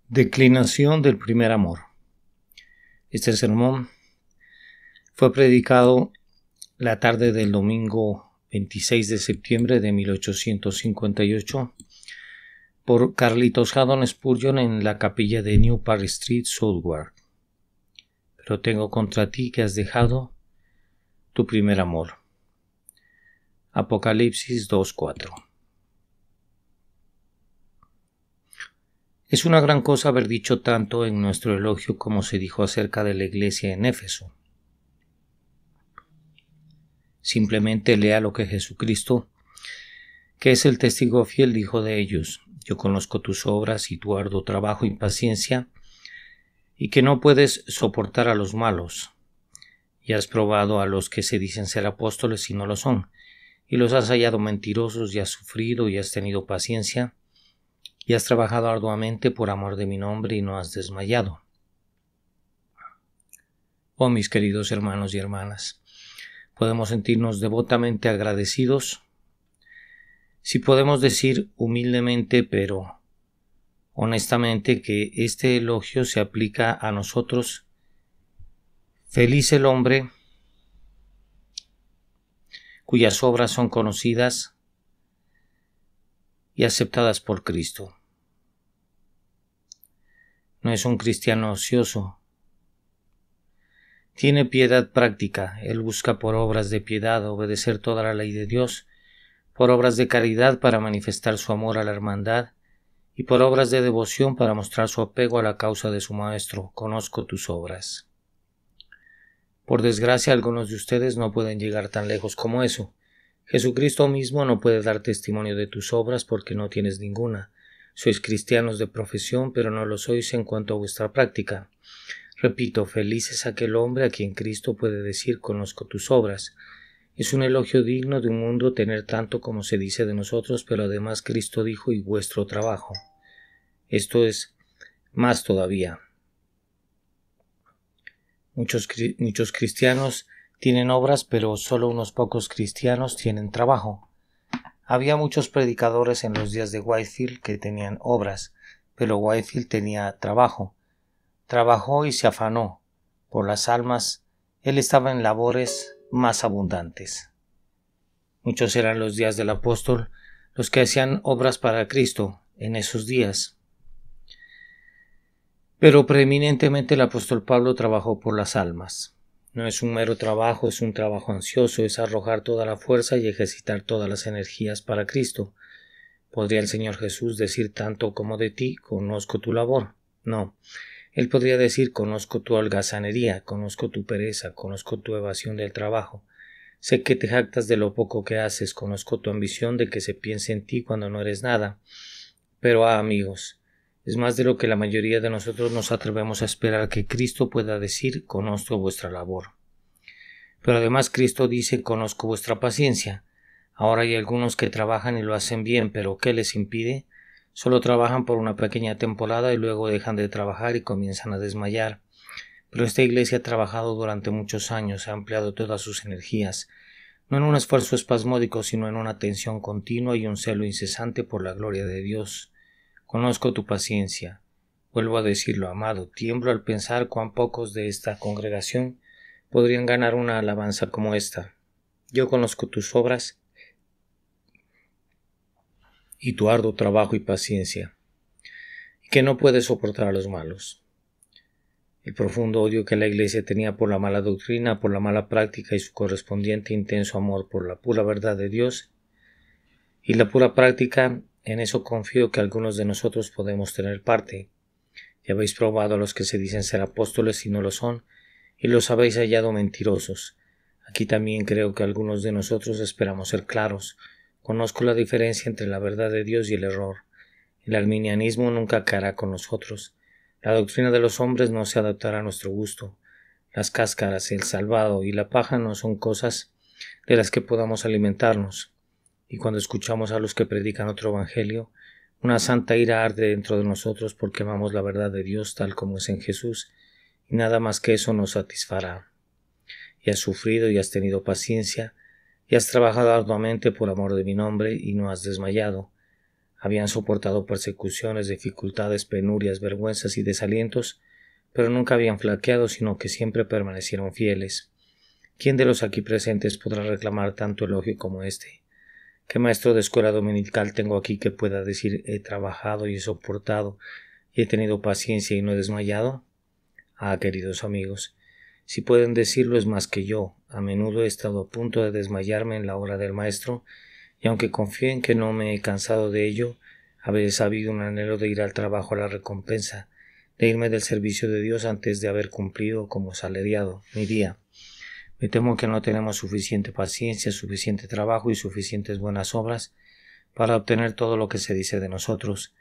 Declinación del primer amor. Este sermón fue predicado la tarde del domingo 26 de septiembre de 1858 por Carlitos Haddon Spurgeon en la capilla de New Park Street, Southwark. Pero tengo contra ti que has dejado tu primer amor. Apocalipsis 2:4. Es una gran cosa haber dicho tanto en nuestro elogio como se dijo acerca de la iglesia en Éfeso. Simplemente lea lo que Jesucristo, que es el testigo fiel, dijo de ellos: yo conozco tus obras y tu arduo trabajo y paciencia, y que no puedes soportar a los malos, y has probado a los que se dicen ser apóstoles y no lo son, y los has hallado mentirosos, y has sufrido y has tenido paciencia, y has trabajado arduamente por amor de mi nombre y no has desmayado. Oh, mis queridos hermanos y hermanas, podemos sentirnos devotamente agradecidos si podemos decir humildemente pero honestamente que este elogio se aplica a nosotros. Feliz el hombre cuyas obras son conocidas y aceptadas por Cristo. No es un cristiano ocioso. Tiene piedad práctica. Él busca por obras de piedad obedecer toda la ley de Dios, por obras de caridad para manifestar su amor a la hermandad y por obras de devoción para mostrar su apego a la causa de su Maestro. Conozco tus obras. Por desgracia, algunos de ustedes no pueden llegar tan lejos como eso. Jesucristo mismo no puede dar testimonio de tus obras porque no tienes ninguna. Sois cristianos de profesión, pero no lo sois en cuanto a vuestra práctica. Repito, feliz es aquel hombre a quien Cristo puede decir: conozco tus obras. Es un elogio digno de un mundo tener tanto como se dice de nosotros, pero además Cristo dijo: y vuestro trabajo. Esto es más todavía. Muchos cristianos tienen obras, pero solo unos pocos cristianos tienen trabajo. Había muchos predicadores en los días de Whitefield que tenían obras, pero Whitefield tenía trabajo. Trabajó y se afanó por las almas. Él estaba en labores más abundantes. Muchos eran los días del apóstol, los que hacían obras para Cristo en esos días. Pero preeminentemente el apóstol Pablo trabajó por las almas. No es un mero trabajo, es un trabajo ansioso, es arrojar toda la fuerza y ejercitar todas las energías para Cristo. ¿Podría el Señor Jesús decir tanto como de ti: conozco tu labor? No. Él podría decir: conozco tu holgazanería, conozco tu pereza, conozco tu evasión del trabajo. Sé que te jactas de lo poco que haces, conozco tu ambición de que se piense en ti cuando no eres nada. Pero, amigos, es más de lo que la mayoría de nosotros nos atrevemos a esperar que Cristo pueda decir: conozco vuestra labor. Pero además Cristo dice: conozco vuestra paciencia. Ahora hay algunos que trabajan y lo hacen bien, pero ¿qué les impide? Solo trabajan por una pequeña temporada y luego dejan de trabajar y comienzan a desmayar. Pero esta iglesia ha trabajado durante muchos años, ha empleado todas sus energías, no en un esfuerzo espasmódico, sino en una atención continua y un celo incesante por la gloria de Dios. Conozco tu paciencia. Vuelvo a decirlo, amado, tiemblo al pensar cuán pocos de esta congregación podrían ganar una alabanza como esta. Yo conozco tus obras y tu arduo trabajo y paciencia, y que no puedes soportar a los malos. El profundo odio que la iglesia tenía por la mala doctrina, por la mala práctica y su correspondiente intenso amor por la pura verdad de Dios y la pura práctica, en eso confío que algunos de nosotros podemos tener parte. Ya habéis probado a los que se dicen ser apóstoles y no lo son, y los habéis hallado mentirosos. Aquí también creo que algunos de nosotros esperamos ser claros. Conozco la diferencia entre la verdad de Dios y el error. El arminianismo nunca caerá con nosotros. La doctrina de los hombres no se adaptará a nuestro gusto. Las cáscaras, el salvado y la paja no son cosas de las que podamos alimentarnos. Y cuando escuchamos a los que predican otro evangelio, una santa ira arde dentro de nosotros porque amamos la verdad de Dios tal como es en Jesús, y nada más que eso nos satisfará. Y has sufrido y has tenido paciencia, y has trabajado arduamente por amor de mi nombre, y no has desmayado. Habían soportado persecuciones, dificultades, penurias, vergüenzas y desalientos, pero nunca habían flaqueado, sino que siempre permanecieron fieles. ¿Quién de los aquí presentes podrá reclamar tanto elogio como este? ¿Qué maestro de escuela dominical tengo aquí que pueda decir he trabajado y he soportado y he tenido paciencia y no he desmayado? Ah, queridos amigos, si pueden decirlo es más que yo. A menudo he estado a punto de desmayarme en la hora del maestro, y aunque confío en que no me he cansado de ello, a veces ha habido un anhelo de ir al trabajo a la recompensa, de irme del servicio de Dios antes de haber cumplido como asalariado mi día. Me temo que no tenemos suficiente paciencia, suficiente trabajo y suficientes buenas obras para obtener todo lo que se dice de nosotros,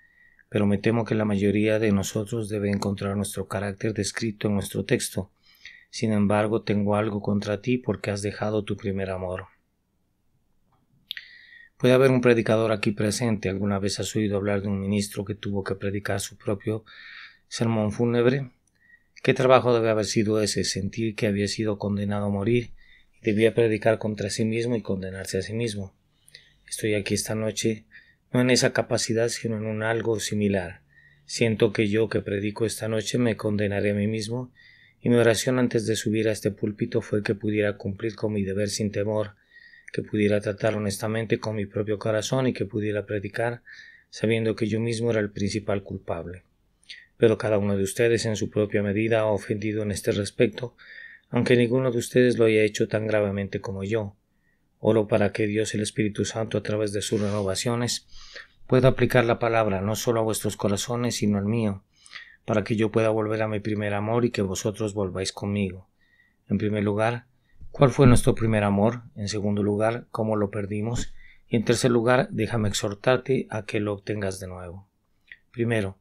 pero me temo que la mayoría de nosotros debe encontrar nuestro carácter descrito en nuestro texto. Sin embargo, tengo algo contra ti porque has dejado tu primer amor. Puede haber un predicador aquí presente. ¿Alguna vez has oído hablar de un ministro que tuvo que predicar su propio sermón fúnebre? ¿Qué trabajo debe haber sido ese? Sentir que había sido condenado a morir y debía predicar contra sí mismo y condenarse a sí mismo. Estoy aquí esta noche, no en esa capacidad, sino en un algo similar. Siento que yo que predico esta noche me condenaré a mí mismo, y mi oración antes de subir a este púlpito fue que pudiera cumplir con mi deber sin temor, que pudiera tratar honestamente con mi propio corazón y que pudiera predicar sabiendo que yo mismo era el principal culpable. Pero cada uno de ustedes en su propia medida ha ofendido en este respecto, aunque ninguno de ustedes lo haya hecho tan gravemente como yo. Oro para que Dios el Espíritu Santo a través de sus renovaciones pueda aplicar la palabra no solo a vuestros corazones sino al mío, para que yo pueda volver a mi primer amor y que vosotros volváis conmigo. En primer lugar, ¿cuál fue nuestro primer amor? En segundo lugar, ¿cómo lo perdimos? Y en tercer lugar, déjame exhortarte a que lo obtengas de nuevo. Primero,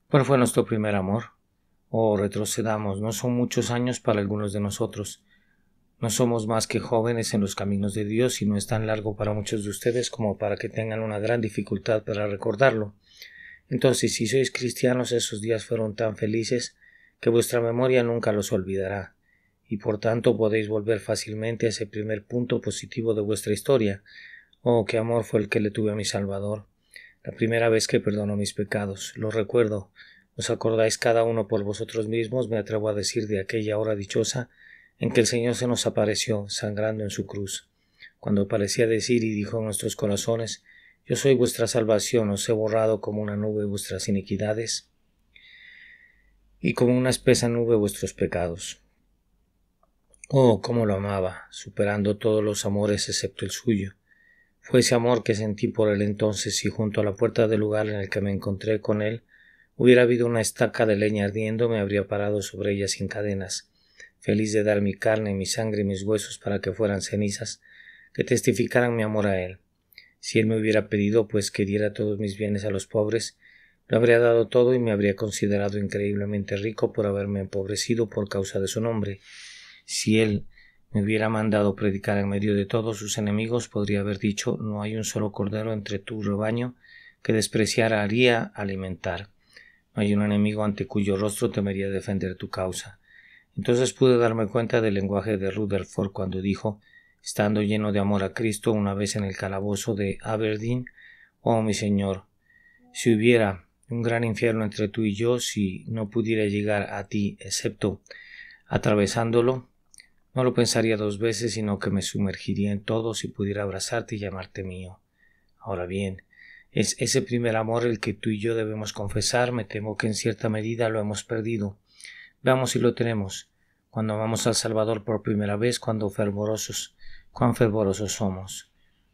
¿cuál fue nuestro primer amor? Oh, retrocedamos, no son muchos años para algunos de nosotros. No somos más que jóvenes en los caminos de Dios y no es tan largo para muchos de ustedes como para que tengan una gran dificultad para recordarlo. Entonces, si sois cristianos, esos días fueron tan felices que vuestra memoria nunca los olvidará, y por tanto podéis volver fácilmente a ese primer punto positivo de vuestra historia. Oh, qué amor fue el que le tuve a mi Salvador, la primera vez que perdonó mis pecados. Lo recuerdo. ¿Os acordáis cada uno por vosotros mismos? Me atrevo a decir de aquella hora dichosa en que el Señor se nos apareció, sangrando en su cruz, cuando parecía decir y dijo en nuestros corazones: yo soy vuestra salvación, os he borrado como una nube vuestras iniquidades y como una espesa nube vuestros pecados. Oh, cómo lo amaba, superando todos los amores excepto el suyo. Fue ese amor que sentí por él entonces, y junto a la puerta del lugar en el que me encontré con él hubiera habido una estaca de leña ardiendo, me habría parado sobre ella sin cadenas, feliz de dar mi carne, mi sangre y mis huesos para que fueran cenizas, que testificaran mi amor a él. Si él me hubiera pedido pues que diera todos mis bienes a los pobres, lo habría dado todo y me habría considerado increíblemente rico por haberme empobrecido por causa de su nombre. Si él me hubiera mandado predicar en medio de todos sus enemigos, podría haber dicho: no hay un solo cordero entre tu rebaño que despreciara haría alimentar. No hay un enemigo ante cuyo rostro temería defender tu causa. Entonces pude darme cuenta del lenguaje de Rutherford cuando dijo, estando lleno de amor a Cristo una vez en el calabozo de Aberdeen: oh mi Señor, si hubiera un gran infierno entre tú y yo, si no pudiera llegar a ti excepto atravesándolo, no lo pensaría dos veces, sino que me sumergiría en todo si pudiera abrazarte y llamarte mío. Ahora bien, es ese primer amor el que tú y yo debemos confesar. Me temo que en cierta medida lo hemos perdido. Veamos si lo tenemos. Cuando amamos al Salvador por primera vez, cuán fervorosos somos.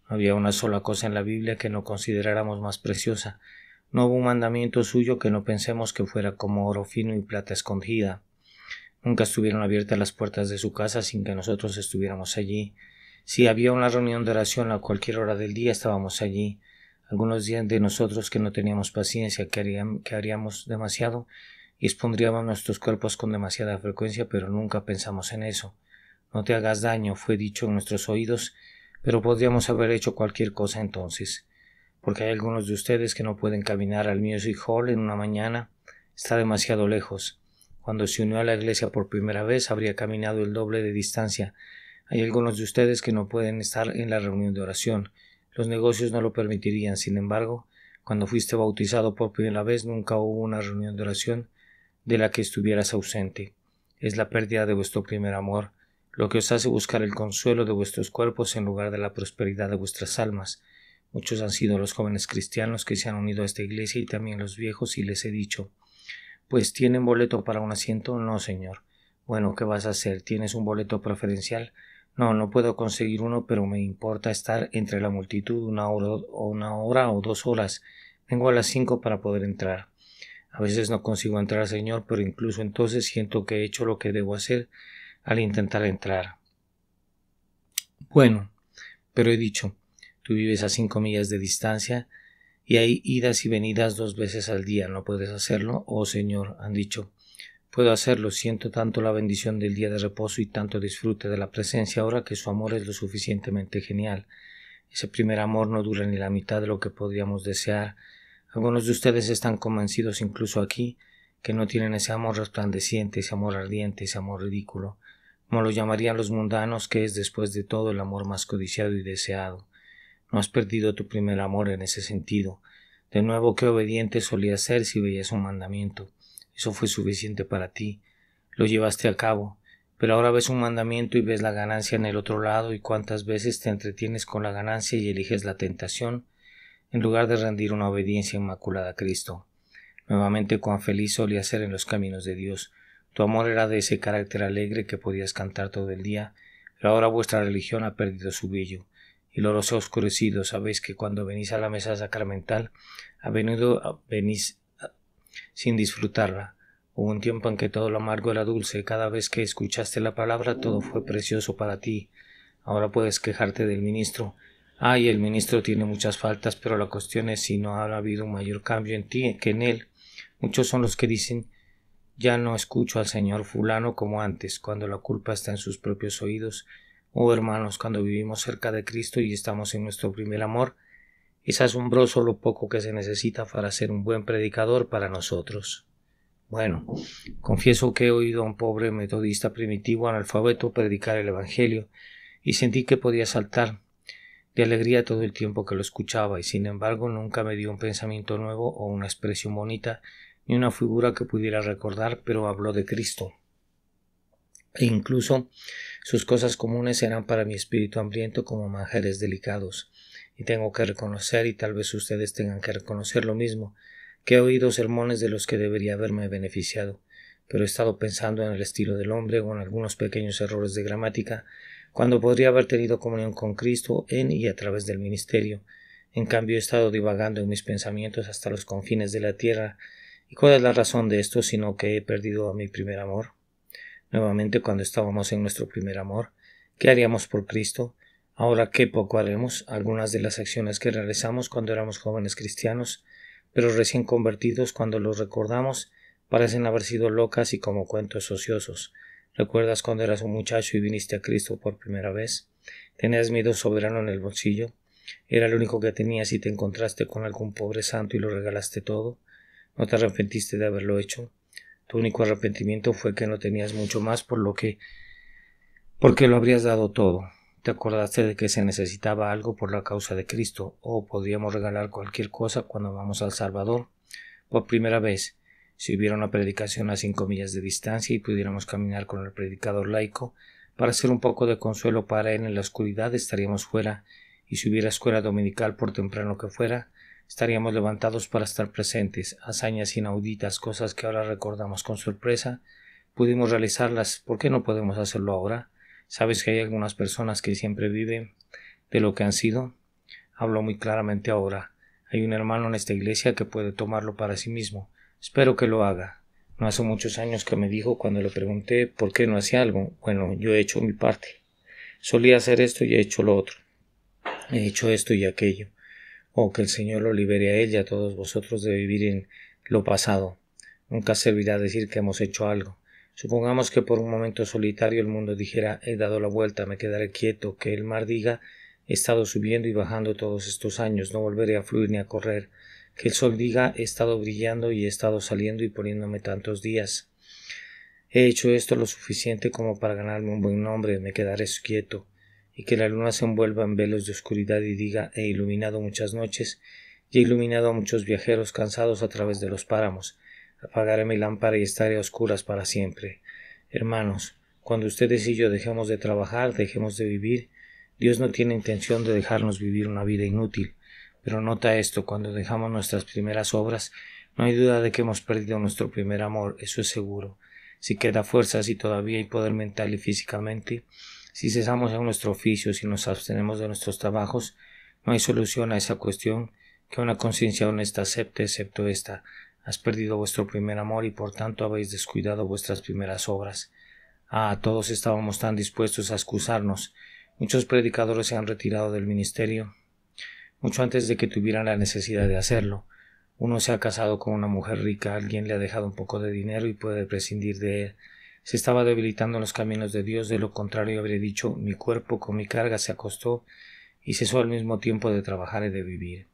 No había una sola cosa en la Biblia que no consideráramos más preciosa. No hubo un mandamiento suyo que no pensemos que fuera como oro fino y plata escondida. Nunca estuvieron abiertas las puertas de su casa sin que nosotros estuviéramos allí. Si había una reunión de oración a cualquier hora del día, estábamos allí. Algunos días de nosotros que no teníamos paciencia, que haríamos demasiado y expondríamos nuestros cuerpos con demasiada frecuencia, pero nunca pensamos en eso. No te hagas daño, fue dicho en nuestros oídos, pero podríamos haber hecho cualquier cosa entonces. Porque hay algunos de ustedes que no pueden caminar al Music Hall en una mañana. Está demasiado lejos. Cuando se unió a la iglesia por primera vez, habría caminado el doble de distancia. Hay algunos de ustedes que no pueden estar en la reunión de oración. Los negocios no lo permitirían. Sin embargo, Cuando fuiste bautizado por primera vez nunca hubo una reunión de oración de la que estuvieras ausente. Es la pérdida de vuestro primer amor, lo que os hace buscar el consuelo de vuestros cuerpos en lugar de la prosperidad de vuestras almas. Muchos han sido los jóvenes cristianos que se han unido a esta iglesia y también los viejos, y les he dicho: ¿pues tienen boleto para un asiento? No, señor. Bueno, ¿qué vas a hacer? ¿Tienes un boleto preferencial? No, no puedo conseguir uno, pero me importa estar entre la multitud una hora o 2 horas. Vengo a las 5 para poder entrar. A veces no consigo entrar, señor, pero incluso entonces siento que he hecho lo que debo hacer al intentar entrar. Bueno, pero he dicho, tú vives a 5 millas de distancia y hay idas y venidas 2 veces al día. ¿No puedes hacerlo? Oh, señor, han dicho. Puedo hacerlo, siento tanto la bendición del día de reposo y tanto disfrute de la presencia ahora que su amor es lo suficientemente genial. Ese primer amor no dura ni la mitad de lo que podríamos desear. Algunos de ustedes están convencidos incluso aquí que no tienen ese amor resplandeciente, ese amor ardiente, ese amor ridículo, como lo llamarían los mundanos, que es después de todo el amor más codiciado y deseado. No has perdido tu primer amor en ese sentido. De nuevo, qué obediente solías ser si veías un mandamiento. Eso fue suficiente para ti. Lo llevaste a cabo. Pero ahora ves un mandamiento y ves la ganancia en el otro lado, y cuántas veces te entretienes con la ganancia y eliges la tentación en lugar de rendir una obediencia inmaculada a Cristo. Nuevamente, cuán feliz solías ser en los caminos de Dios. Tu amor era de ese carácter alegre que podías cantar todo el día, pero ahora vuestra religión ha perdido su brillo y el oro se ha oscurecido. Sabéis que cuando venís a la mesa sacramental venís sin disfrutarla. Hubo un tiempo en que todo lo amargo era dulce. Cada vez que escuchaste la palabra todo fue precioso para ti. Ahora puedes quejarte del ministro. Ay, el ministro tiene muchas faltas, pero la cuestión es si no ha habido un mayor cambio en ti que en él. Muchos son los que dicen: ya no escucho al señor fulano como antes, cuando la culpa está en sus propios oídos. Oh, hermanos, cuando vivimos cerca de Cristo y estamos en nuestro primer amor, es asombroso lo poco que se necesita para ser un buen predicador para nosotros. Bueno, confieso que he oído a un pobre metodista primitivo analfabeto predicar el Evangelio y sentí que podía saltar de alegría todo el tiempo que lo escuchaba, y sin embargo nunca me dio un pensamiento nuevo o una expresión bonita ni una figura que pudiera recordar, pero habló de Cristo. E incluso sus cosas comunes eran para mi espíritu hambriento como manjares delicados. Y tengo que reconocer, y tal vez ustedes tengan que reconocer lo mismo, que he oído sermones de los que debería haberme beneficiado, pero he estado pensando en el estilo del hombre o en algunos pequeños errores de gramática, cuando podría haber tenido comunión con Cristo en y a través del ministerio. En cambio he estado divagando en mis pensamientos hasta los confines de la tierra. ¿Y cuál es la razón de esto sino que he perdido a mi primer amor? Nuevamente, cuando estábamos en nuestro primer amor, ¿qué haríamos por Cristo? Ahora qué poco haremos. Algunas de las acciones que realizamos cuando éramos jóvenes cristianos, pero recién convertidos, cuando los recordamos, parecen haber sido locas y como cuentos ociosos. ¿Recuerdas cuando eras un muchacho y viniste a Cristo por primera vez? ¿Tenías miedo soberano en el bolsillo? ¿Era el único que tenías y te encontraste con algún pobre santo y lo regalaste todo? ¿No te arrepentiste de haberlo hecho? Tu único arrepentimiento fue que no tenías mucho más porque lo habrías dado todo. Te acordaste de que se necesitaba algo por la causa de Cristo, o podíamos regalar cualquier cosa cuando vamos al Salvador. Por primera vez, si hubiera una predicación a 5 millas de distancia y pudiéramos caminar con el predicador laico para hacer un poco de consuelo para él en la oscuridad, estaríamos fuera, y si hubiera escuela dominical por temprano que fuera, estaríamos levantados para estar presentes. Hazañas inauditas, cosas que ahora recordamos con sorpresa, pudimos realizarlas. ¿Por qué no podemos hacerlo ahora? ¿Sabes que hay algunas personas que siempre viven de lo que han sido? Hablo muy claramente ahora. Hay un hermano en esta iglesia que puede tomarlo para sí mismo. Espero que lo haga. No hace muchos años que me dijo cuando le pregunté por qué no hacía algo. Bueno, yo he hecho mi parte. Solía hacer esto y he hecho lo otro. He hecho esto y aquello. Oh, que el Señor lo libere a él y a todos vosotros de vivir en lo pasado. Nunca servirá decir que hemos hecho algo. Supongamos que por un momento solitario el mundo dijera: he dado la vuelta, me quedaré quieto, que el mar diga: he estado subiendo y bajando todos estos años, no volveré a fluir ni a correr, que el sol diga: he estado brillando y he estado saliendo y poniéndome tantos días. He hecho esto lo suficiente como para ganarme un buen nombre, me quedaré quieto, y que la luna se envuelva en velos de oscuridad y diga: he iluminado muchas noches, y he iluminado a muchos viajeros cansados a través de los páramos. Apagaré mi lámpara y estaré a oscuras para siempre. Hermanos, cuando ustedes y yo dejemos de trabajar, dejemos de vivir, Dios no tiene intención de dejarnos vivir una vida inútil. Pero nota esto, cuando dejamos nuestras primeras obras, no hay duda de que hemos perdido nuestro primer amor, eso es seguro. Si queda fuerza, si todavía hay poder mental y físicamente, si cesamos en nuestro oficio, si nos abstenemos de nuestros trabajos, no hay solución a esa cuestión que una conciencia honesta acepte, excepto esta. Has perdido vuestro primer amor y por tanto habéis descuidado vuestras primeras obras. Todos estábamos tan dispuestos a excusarnos. Muchos predicadores se han retirado del ministerio mucho antes de que tuvieran la necesidad de hacerlo. Uno se ha casado con una mujer rica, alguien le ha dejado un poco de dinero y puede prescindir de él. Se estaba debilitando en los caminos de Dios, de lo contrario habría dicho, mi cuerpo con mi carga se acostó y cesó al mismo tiempo de trabajar y de vivir.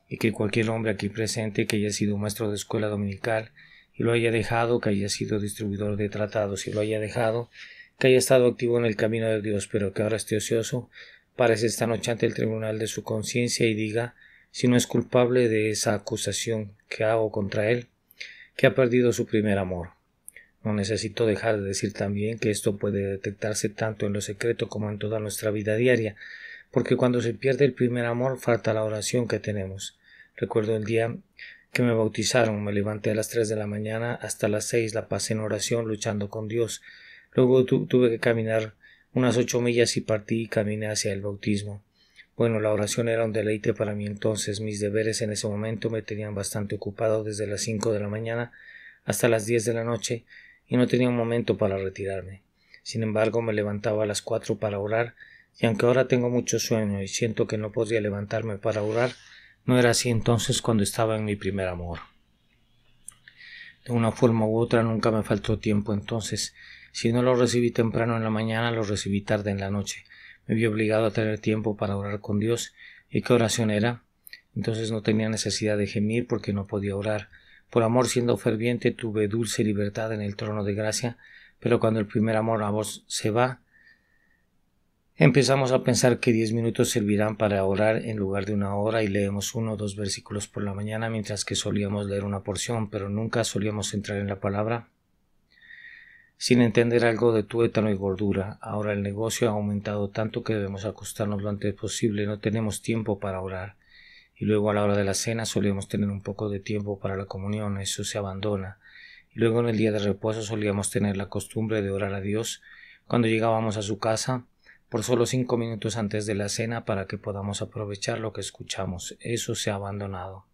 Y que cualquier hombre aquí presente que haya sido maestro de escuela dominical y lo haya dejado, que haya sido distribuidor de tratados y lo haya dejado, que haya estado activo en el camino de Dios, pero que ahora esté ocioso, parece esta noche ante el tribunal de su conciencia y diga, si no es culpable de esa acusación que hago contra él, que ha perdido su primer amor. No necesito dejar de decir también que esto puede detectarse tanto en lo secreto como en toda nuestra vida diaria, porque cuando se pierde el primer amor falta la oración que tenemos. Recuerdo el día que me bautizaron, me levanté a las 3 de la mañana, hasta las 6 la pasé en oración luchando con Dios. Luego tuve que caminar unas 8 millas y partí y caminé hacia el bautismo. Bueno, la oración era un deleite para mí entonces. Mis deberes en ese momento me tenían bastante ocupado desde las 5 de la mañana hasta las 10 de la noche y no tenía un momento para retirarme. Sin embargo, me levantaba a las 4 para orar y aunque ahora tengo mucho sueño y siento que no podría levantarme para orar, no era así entonces cuando estaba en mi primer amor. De una forma u otra nunca me faltó tiempo entonces. Si no lo recibí temprano en la mañana, lo recibí tarde en la noche. Me vi obligado a tener tiempo para orar con Dios. ¿Y qué oración era? Entonces no tenía necesidad de gemir porque no podía orar. Por amor siendo ferviente tuve dulce libertad en el trono de gracia, pero cuando el primer amor a vos se va, empezamos a pensar que 10 minutos servirán para orar en lugar de una hora y leemos 1 o 2 versículos por la mañana mientras que solíamos leer una porción, pero nunca solíamos entrar en la palabra sin entender algo de tuétano y gordura. Ahora el negocio ha aumentado tanto que debemos acostarnos lo antes posible, no tenemos tiempo para orar. Y luego a la hora de la cena solíamos tener un poco de tiempo para la comunión, eso se abandona. Y luego en el día de reposo solíamos tener la costumbre de orar a Dios cuando llegábamos a su casa por solo 5 minutos antes de la cena para que podamos aprovechar lo que escuchamos. Eso se ha abandonado.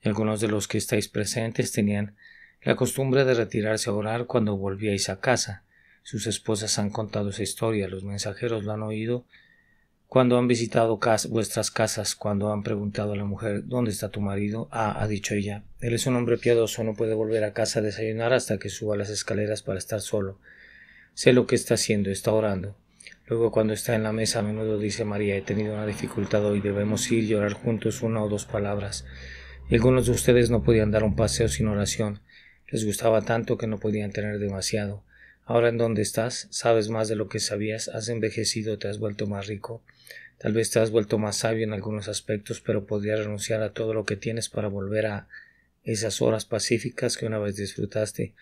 Y algunos de los que estáis presentes tenían la costumbre de retirarse a orar cuando volvíais a casa. Sus esposas han contado esa historia, los mensajeros lo han oído cuando han visitado vuestras casas, cuando han preguntado a la mujer ¿dónde está tu marido? Ha dicho ella, él es un hombre piadoso, no puede volver a casa a desayunar hasta que suba las escaleras para estar solo. Sé lo que está haciendo, está orando. Luego cuando está en la mesa a menudo dice María, he tenido una dificultad hoy, debemos ir y orar juntos 1 o 2 palabras. Y algunos de ustedes no podían dar un paseo sin oración. Les gustaba tanto que no podían tener demasiado. Ahora en dónde estás, sabes más de lo que sabías, has envejecido, te has vuelto más rico. Tal vez te has vuelto más sabio en algunos aspectos, pero podrías renunciar a todo lo que tienes para volver a esas horas pacíficas que una vez disfrutaste.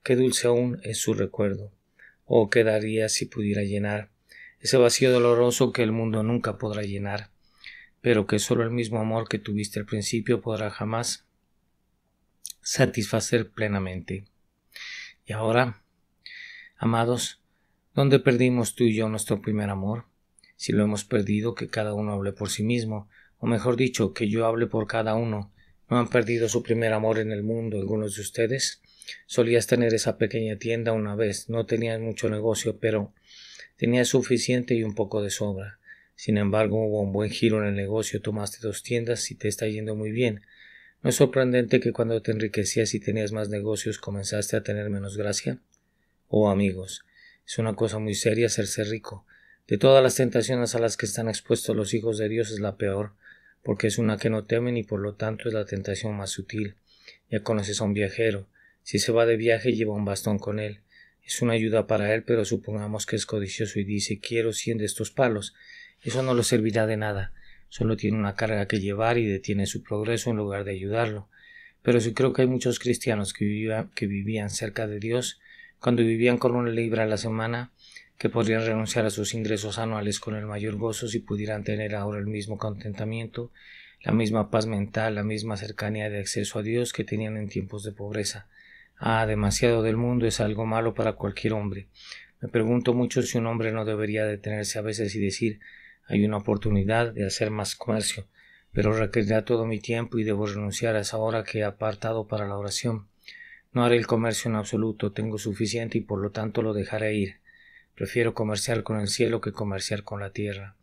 Qué dulce aún es su recuerdo. Oh, qué daría si pudiera llenar ese vacío doloroso que el mundo nunca podrá llenar, pero que solo el mismo amor que tuviste al principio podrá jamás satisfacer plenamente. Y ahora, amados, ¿dónde perdimos tú y yo nuestro primer amor? Si lo hemos perdido, que cada uno hable por sí mismo, o mejor dicho, que yo hable por cada uno. ¿No han perdido su primer amor en el mundo algunos de ustedes? Solías tener esa pequeña tienda una vez, no tenías mucho negocio, pero tenías suficiente y un poco de sobra. Sin embargo, hubo un buen giro en el negocio, tomaste 2 tiendas y te está yendo muy bien. ¿No es sorprendente que cuando te enriquecías y tenías más negocios comenzaste a tener menos gracia? Oh amigos, es una cosa muy seria hacerse rico. De todas las tentaciones a las que están expuestos los hijos de Dios es la peor, porque es una que no temen y por lo tanto es la tentación más sutil. Ya conoces a un viajero. Si se va de viaje lleva un bastón con él. Es una ayuda para él, pero supongamos que es codicioso y dice quiero 100 de estos palos. Eso no le servirá de nada. solo tiene una carga que llevar y detiene su progreso en lugar de ayudarlo. Pero sí creo que hay muchos cristianos que vivían cerca de Dios cuando vivían con 1 libra a la semana, que podrían renunciar a sus ingresos anuales con el mayor gozo si pudieran tener ahora el mismo contentamiento, la misma paz mental, la misma cercanía de acceso a Dios que tenían en tiempos de pobreza. Demasiado del mundo es algo malo para cualquier hombre. Me pregunto mucho si un hombre no debería detenerse a veces y decir: hay una oportunidad de hacer más comercio, pero requerirá todo mi tiempo y debo renunciar a esa hora que he apartado para la oración. No haré el comercio en absoluto, tengo suficiente y por lo tanto lo dejaré ir. Prefiero comerciar con el cielo que comerciar con la tierra.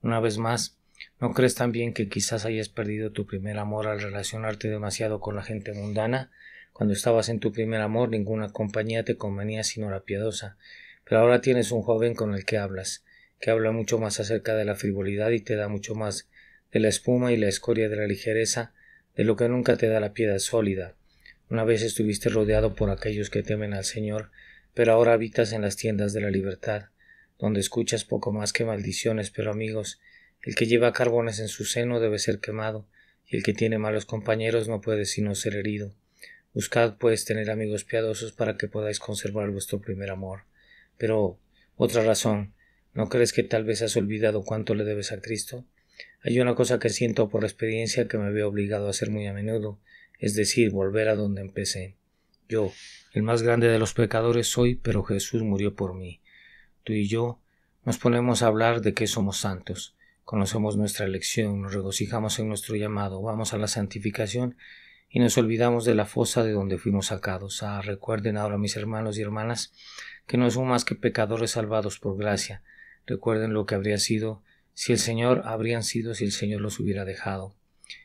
Una vez más, ¿no crees también que quizás hayas perdido tu primer amor al relacionarte demasiado con la gente mundana? Cuando estabas en tu primer amor, ninguna compañía te convenía sino la piadosa, pero ahora tienes un joven con el que hablas, que habla mucho más acerca de la frivolidad y te da mucho más de la espuma y la escoria de la ligereza, de lo que nunca te da la piedad sólida. Una vez estuviste rodeado por aquellos que temen al Señor, pero ahora habitas en las tiendas de la libertad, donde escuchas poco más que maldiciones. Pero amigos, el que lleva carbones en su seno debe ser quemado, y el que tiene malos compañeros no puede sino ser herido. Buscad pues tener amigos piadosos para que podáis conservar vuestro primer amor. Pero otra razón, ¿no crees que tal vez has olvidado cuánto le debes a Cristo? Hay una cosa que siento por experiencia que me veo obligado a hacer muy a menudo, es decir, volver a donde empecé. Yo, el más grande de los pecadores soy, pero Jesús murió por mí. Tú y yo nos ponemos a hablar de que somos santos. Conocemos nuestra elección, nos regocijamos en nuestro llamado, vamos a la santificación y nos olvidamos de la fosa de donde fuimos sacados. Recuerden ahora, mis hermanos y hermanas, que no son más que pecadores salvados por gracia. Recuerden lo que habrían sido si el Señor los hubiera dejado.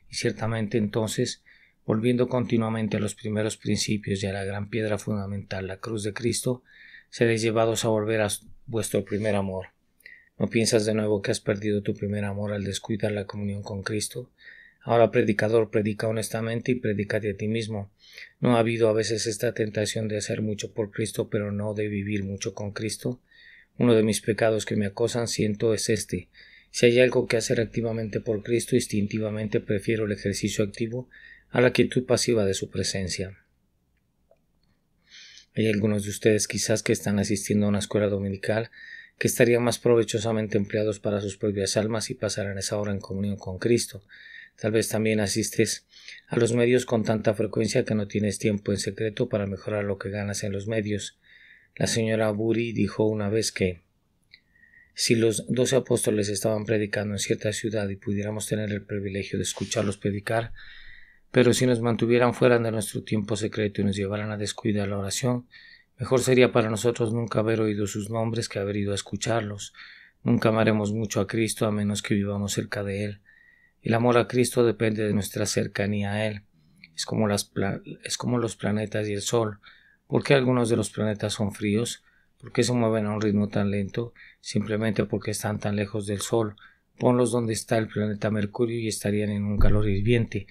Y ciertamente entonces, volviendo continuamente a los primeros principios y a la gran piedra fundamental, la cruz de Cristo, seréis llevados a volver a vuestro primer amor. ¿No piensas de nuevo que has perdido tu primer amor al descuidar la comunión con Cristo? Ahora, predicador, predica honestamente y predícate a ti mismo. ¿No ha habido a veces esta tentación de hacer mucho por Cristo, pero no de vivir mucho con Cristo? Uno de mis pecados que me acosan, siento, es este. Si hay algo que hacer activamente por Cristo, instintivamente prefiero el ejercicio activo a la quietud pasiva de su presencia. Hay algunos de ustedes quizás que están asistiendo a una escuela dominical que estarían más provechosamente empleados para sus propias almas y pasarán esa hora en comunión con Cristo. Tal vez también asistes a los medios con tanta frecuencia que no tienes tiempo en secreto para mejorar lo que ganas en los medios. La señora Bury dijo una vez que si los 12 apóstoles estaban predicando en cierta ciudad y pudiéramos tener el privilegio de escucharlos predicar, pero si nos mantuvieran fuera de nuestro tiempo secreto y nos llevaran a descuidar la oración, mejor sería para nosotros nunca haber oído sus nombres que haber ido a escucharlos. Nunca amaremos mucho a Cristo a menos que vivamos cerca de Él. El amor a Cristo depende de nuestra cercanía a Él. Es como los planetas y el Sol. ¿Por qué algunos de los planetas son fríos? ¿Por qué se mueven a un ritmo tan lento? Simplemente porque están tan lejos del Sol. Ponlos donde está el planeta Mercurio y estarían en un calor hirviente.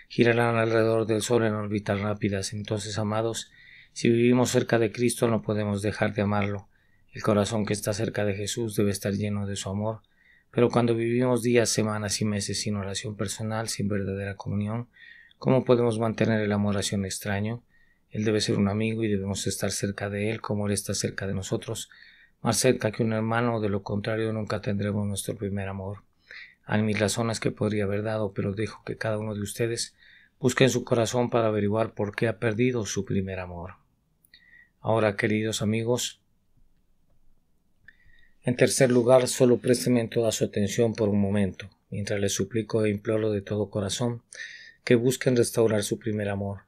Girarán alrededor del Sol en órbitas rápidas. Entonces, amados, si vivimos cerca de Cristo no podemos dejar de amarlo. El corazón que está cerca de Jesús debe estar lleno de su amor. Pero cuando vivimos días, semanas y meses sin oración personal, sin verdadera comunión, ¿cómo podemos mantener el amor hacia un extraño? Él debe ser un amigo y debemos estar cerca de él como él está cerca de nosotros, más cerca que un hermano, de lo contrario nunca tendremos nuestro primer amor. Hay mil razones que podría haber dado, pero dejo que cada uno de ustedes busque en su corazón para averiguar por qué ha perdido su primer amor. Ahora, queridos amigos, en tercer lugar, solo présteme toda su atención por un momento, mientras les suplico e imploro de todo corazón que busquen restaurar su primer amor.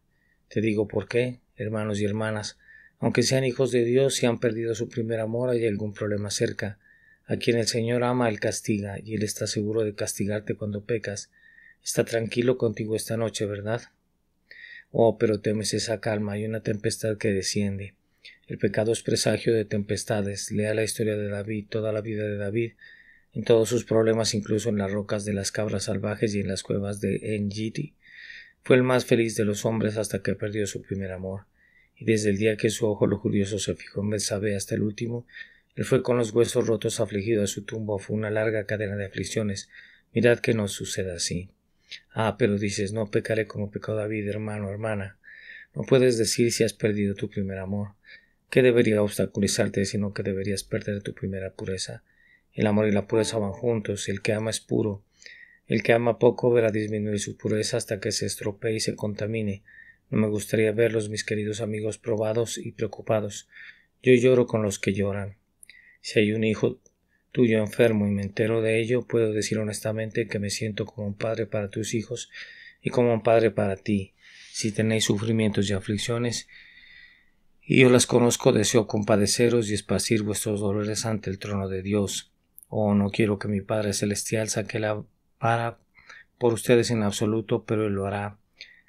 Te digo por qué, hermanos y hermanas, aunque sean hijos de Dios, si han perdido su primer amor, hay algún problema cerca. A quien el Señor ama, Él castiga, y Él está seguro de castigarte cuando pecas. Está tranquilo contigo esta noche, ¿verdad? Oh, pero temes esa calma y una tempestad que desciende. El pecado es presagio de tempestades. Lea la historia de David, toda la vida de David, en todos sus problemas, incluso en las rocas de las cabras salvajes y en las cuevas de En-Gedi. Fue el más feliz de los hombres hasta que perdió su primer amor. Y desde el día que su ojo lujurioso se fijó en Betsabé hasta el último, él fue con los huesos rotos afligido a su tumba. Fue una larga cadena de aflicciones. Mirad que no suceda así. Pero dices, no pecaré como pecó David, hermano, hermana. No puedes decir si has perdido tu primer amor. ¿Qué debería obstaculizarte, sino que deberías perder tu primera pureza? El amor y la pureza van juntos. El que ama es puro. El que ama poco verá disminuir su pureza hasta que se estropee y se contamine. No me gustaría verlos, mis queridos amigos, probados y preocupados. Yo lloro con los que lloran. Si hay un hijo tuyo enfermo y me entero de ello, puedo decir honestamente que me siento como un padre para tus hijos y como un padre para ti. Si tenéis sufrimientos y aflicciones, y yo las conozco, deseo compadeceros y esparcir vuestros dolores ante el trono de Dios. No quiero que mi Padre Celestial saque la vara por ustedes en absoluto, pero Él lo hará.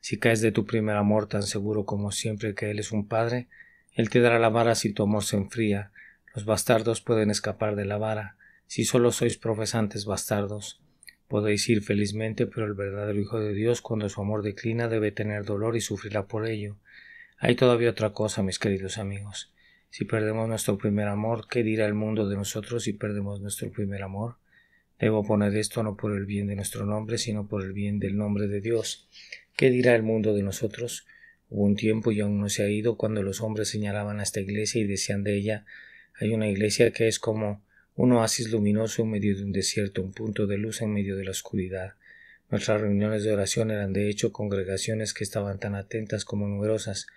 Si caes de tu primer amor tan seguro como siempre que Él es un Padre, Él te dará la vara si tu amor se enfría. Los bastardos pueden escapar de la vara. Si solo sois profesantes bastardos, podéis ir felizmente, pero el verdadero Hijo de Dios, cuando su amor declina, debe tener dolor y sufrirá por ello. Hay todavía otra cosa, mis queridos amigos. Si perdemos nuestro primer amor, ¿qué dirá el mundo de nosotros si perdemos nuestro primer amor? Debo poner esto no por el bien de nuestro nombre, sino por el bien del nombre de Dios. ¿Qué dirá el mundo de nosotros? Hubo un tiempo y aún no se ha ido cuando los hombres señalaban a esta iglesia y decían de ella: hay una iglesia que es como un oasis luminoso en medio de un desierto, un punto de luz en medio de la oscuridad. Nuestras reuniones de oración eran de hecho congregaciones que estaban tan atentas como numerosas.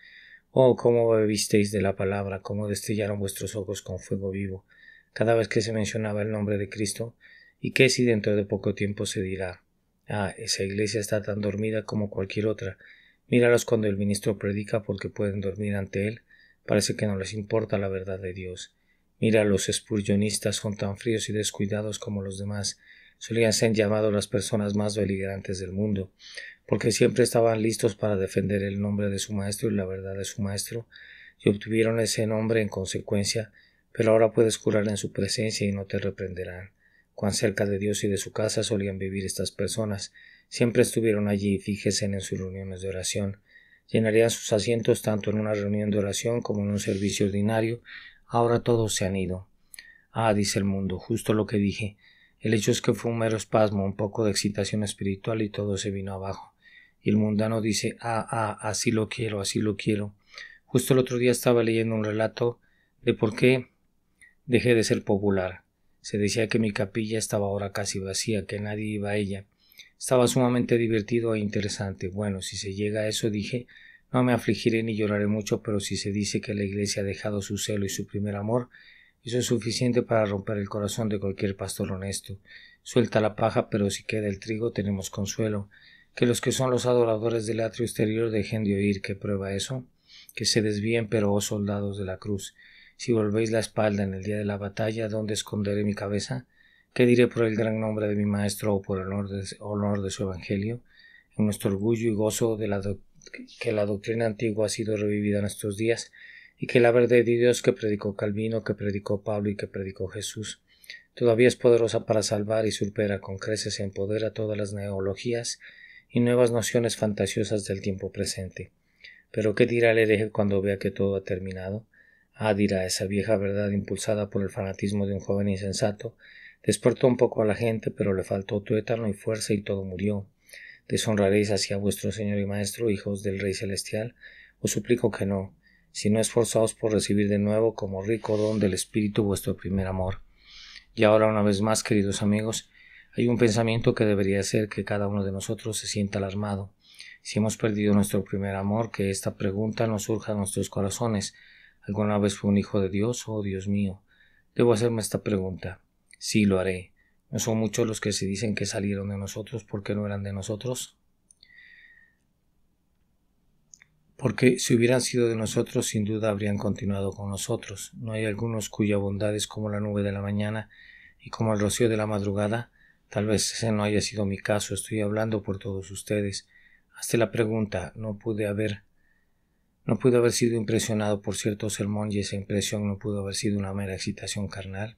Cómo bebisteis de la palabra, cómo destellaron vuestros ojos con fuego vivo, cada vez que se mencionaba el nombre de Cristo. ¿Y qué si dentro de poco tiempo se dirá: esa iglesia está tan dormida como cualquier otra? Míralos cuando el ministro predica porque pueden dormir ante él. Parece que no les importa la verdad de Dios. Mira, los spurgeonistas son tan fríos y descuidados como los demás. Solían ser llamados las personas más beligerantes del mundo, porque siempre estaban listos para defender el nombre de su maestro y la verdad de su maestro, y obtuvieron ese nombre en consecuencia, pero ahora puedes jurar en su presencia y no te reprenderán. Cuán cerca de Dios y de su casa solían vivir estas personas. Siempre estuvieron allí, fíjense en sus reuniones de oración. Llenarían sus asientos tanto en una reunión de oración como en un servicio ordinario. Ahora todos se han ido. Dice el mundo, justo lo que dije. El hecho es que fue un mero espasmo, un poco de excitación espiritual y todo se vino abajo. Y el mundano dice, así lo quiero, así lo quiero. Justo el otro día estaba leyendo un relato de por qué dejé de ser popular. Se decía que mi capilla estaba ahora casi vacía, que nadie iba a ella. Estaba sumamente divertido e interesante. Bueno, si se llega a eso, dije, no me afligiré ni lloraré mucho, pero si se dice que la iglesia ha dejado su celo y su primer amor, eso es suficiente para romper el corazón de cualquier pastor honesto. Suelta la paja, pero si queda el trigo tenemos consuelo. Que los que son los adoradores del atrio exterior dejen de oír. ¿Qué prueba eso? Que se desvíen, pero soldados de la cruz. Si volvéis la espalda en el día de la batalla, ¿dónde esconderé mi cabeza? ¿Qué diré por el gran nombre de mi maestro o por el honor de su evangelio? En nuestro orgullo y gozo de que la doctrina antigua ha sido revivida en estos días, y que la verdad de Dios que predicó Calvino, que predicó Pablo y que predicó Jesús todavía es poderosa para salvar y supera con creces en poder a todas las neologías y nuevas nociones fantasiosas del tiempo presente. Pero ¿qué dirá el hereje cuando vea que todo ha terminado? Dirá, esa vieja verdad impulsada por el fanatismo de un joven insensato despertó un poco a la gente, pero le faltó tuétano y fuerza y todo murió. ¿Deshonraréis hacia vuestro Señor y Maestro, hijos del Rey Celestial? Os suplico que no, sino esforzaos por recibir de nuevo como rico don del Espíritu vuestro primer amor. Y ahora, una vez más, queridos amigos, hay un pensamiento que debería hacer que cada uno de nosotros se sienta alarmado. Si hemos perdido nuestro primer amor, que esta pregunta nos surja en nuestros corazones. ¿Alguna vez fue un hijo de Dios? Oh, Dios mío. Debo hacerme esta pregunta. Sí, lo haré. ¿No son muchos los que se dicen que salieron de nosotros porque no eran de nosotros? Porque si hubieran sido de nosotros, sin duda habrían continuado con nosotros. ¿No hay algunos cuya bondad es como la nube de la mañana y como el rocío de la madrugada? Tal vez ese no haya sido mi caso. Estoy hablando por todos ustedes. Hazte la pregunta. No pude haber sido impresionado por cierto sermón y esa impresión no pudo haber sido una mera excitación carnal.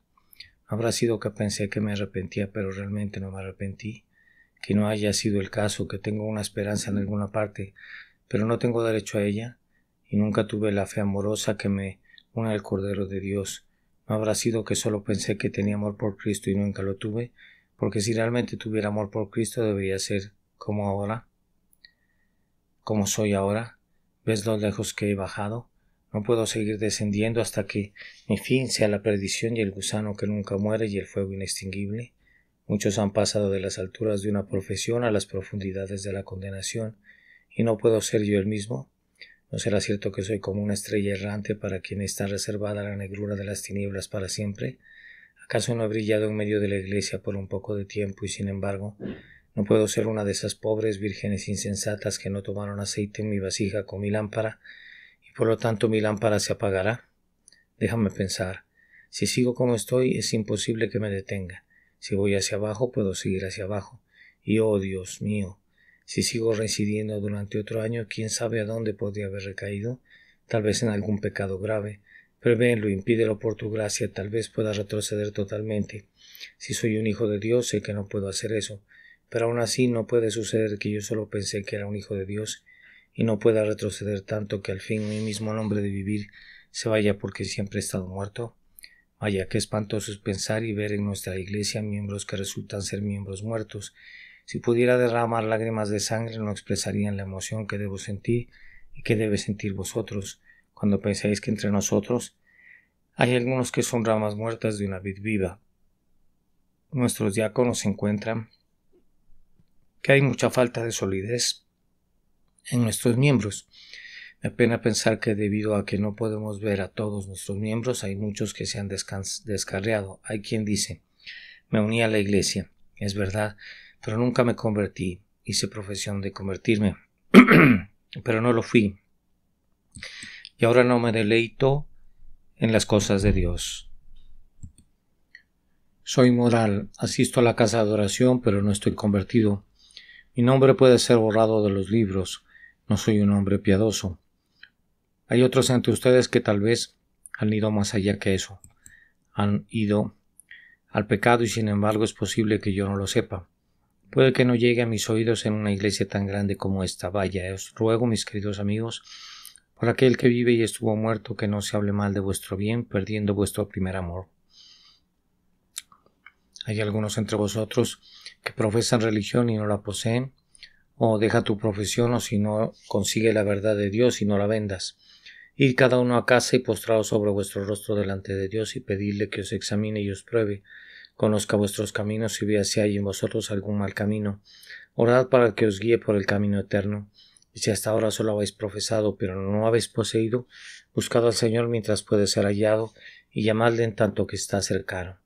¿No habrá sido que pensé que me arrepentía, pero realmente no me arrepentí? Que no haya sido el caso, que tengo una esperanza en alguna parte, pero no tengo derecho a ella, y nunca tuve la fe amorosa que me une al Cordero de Dios. ¿No habrá sido que solo pensé que tenía amor por Cristo y nunca lo tuve? porque si realmente tuviera amor por Cristo debería ser como soy ahora. ¿Ves lo lejos que he bajado? No puedo seguir descendiendo hasta que mi fin sea la perdición y el gusano que nunca muere y el fuego inextinguible. Muchos han pasado de las alturas de una profesión a las profundidades de la condenación, y no puedo ser yo el mismo. ¿No será cierto que soy como una estrella errante para quien está reservada la negrura de las tinieblas para siempre? ¿Acaso no he brillado en medio de la iglesia por un poco de tiempo y sin embargo no puedo ser una de esas pobres vírgenes insensatas que no tomaron aceite en mi vasija con mi lámpara y por lo tanto mi lámpara se apagará? Déjame pensar. Si sigo como estoy es imposible que me detenga. Si voy hacia abajo puedo seguir hacia abajo. Y oh Dios mío, si sigo residiendo durante otro año, quién sabe a dónde podría haber recaído, tal vez en algún pecado grave. Prevénlo, impídelo por tu gracia, tal vez pueda retroceder totalmente. Si soy un hijo de Dios, sé que no puedo hacer eso, pero aún así no puede suceder que yo solo pensé que era un hijo de Dios y no pueda retroceder tanto que al fin mi mismo nombre de vivir se vaya porque siempre he estado muerto. Vaya, qué espantoso es pensar y ver en nuestra iglesia miembros que resultan ser miembros muertos. Si pudiera derramar lágrimas de sangre no expresarían la emoción que debo sentir y que debe sentir vosotros cuando pensáis que entre nosotros hay algunos que son ramas muertas de una vid viva. Nuestros diáconos encuentran que hay mucha falta de solidez en nuestros miembros. Me apena pensar que debido a que no podemos ver a todos nuestros miembros, hay muchos que se han descarriado. Hay quien dice, me uní a la iglesia, es verdad, pero nunca me convertí. Hice profesión de convertirme, pero no lo fui. Y ahora no me deleito en las cosas de Dios. Soy moral, asisto a la casa de oración, pero no estoy convertido. Mi nombre puede ser borrado de los libros. No soy un hombre piadoso. Hay otros entre ustedes que tal vez han ido más allá que eso. Han ido al pecado y sin embargo es posible que yo no lo sepa. Puede que no llegue a mis oídos en una iglesia tan grande como esta. Vaya, os ruego, mis queridos amigos, por aquel que vive y estuvo muerto, que no se hable mal de vuestro bien, perdiendo vuestro primer amor. Hay algunos entre vosotros que profesan religión y no la poseen, o deja tu profesión, o si no consigue la verdad de Dios y no la vendas. Id cada uno a casa y postraos sobre vuestro rostro delante de Dios y pedidle que os examine y os pruebe, conozca vuestros caminos y vea si hay en vosotros algún mal camino. Orad para que os guíe por el camino eterno. Y si hasta ahora solo habéis profesado, pero no habéis poseído, buscad al Señor mientras puede ser hallado, y llamadle en tanto que está cercano.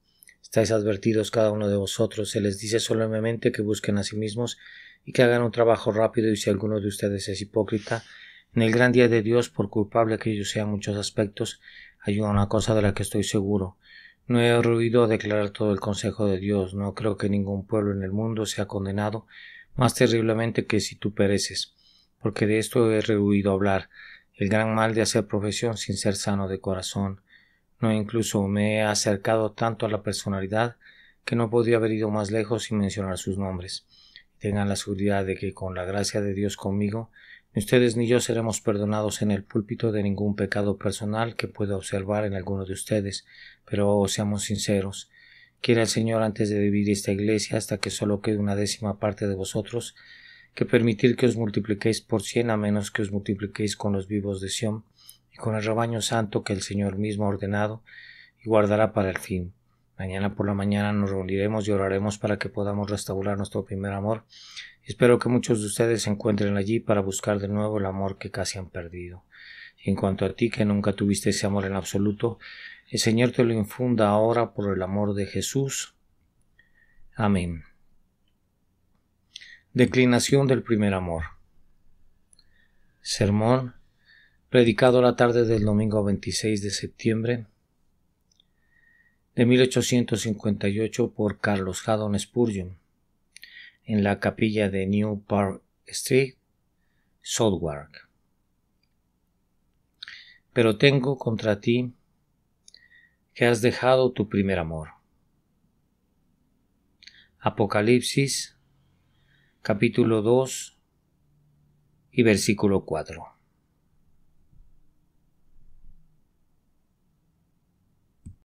Estáis advertidos cada uno de vosotros, se les dice solemnemente que busquen a sí mismos y que hagan un trabajo rápido, y si alguno de ustedes es hipócrita, en el gran día de Dios, por culpable que ellos sean muchos aspectos, hay una cosa de la que estoy seguro. No he oído declarar todo el consejo de Dios. No creo que ningún pueblo en el mundo sea condenado más terriblemente que si tú pereces, porque de esto he oído hablar, el gran mal de hacer profesión sin ser sano de corazón. No, incluso me he acercado tanto a la personalidad que no podría haber ido más lejos sin mencionar sus nombres. Tengan la seguridad de que con la gracia de Dios conmigo, ni ustedes ni yo seremos perdonados en el púlpito de ningún pecado personal que pueda observar en alguno de ustedes, pero seamos sinceros. Quiera el Señor, antes de dividir esta iglesia hasta que solo quede una 10ª parte de vosotros, que permitir que os multipliquéis por 100 a menos que os multipliquéis con los vivos de Sión y con el rebaño santo que el Señor mismo ha ordenado y guardará para el fin. Mañana por la mañana nos reuniremos y oraremos para que podamos restaurar nuestro primer amor. Espero que muchos de ustedes se encuentren allí para buscar de nuevo el amor que casi han perdido. Y en cuanto a ti, que nunca tuviste ese amor en absoluto, el Señor te lo infunda ahora por el amor de Jesús. Amén. Declinación del primer amor. Sermón predicado la tarde del domingo 26 de septiembre de 1858 por Carlos Haddon Spurgeon, en la capilla de New Park Street, Southwark. Pero tengo contra ti que has dejado tu primer amor. Apocalipsis, capítulo 2 y versículo 4.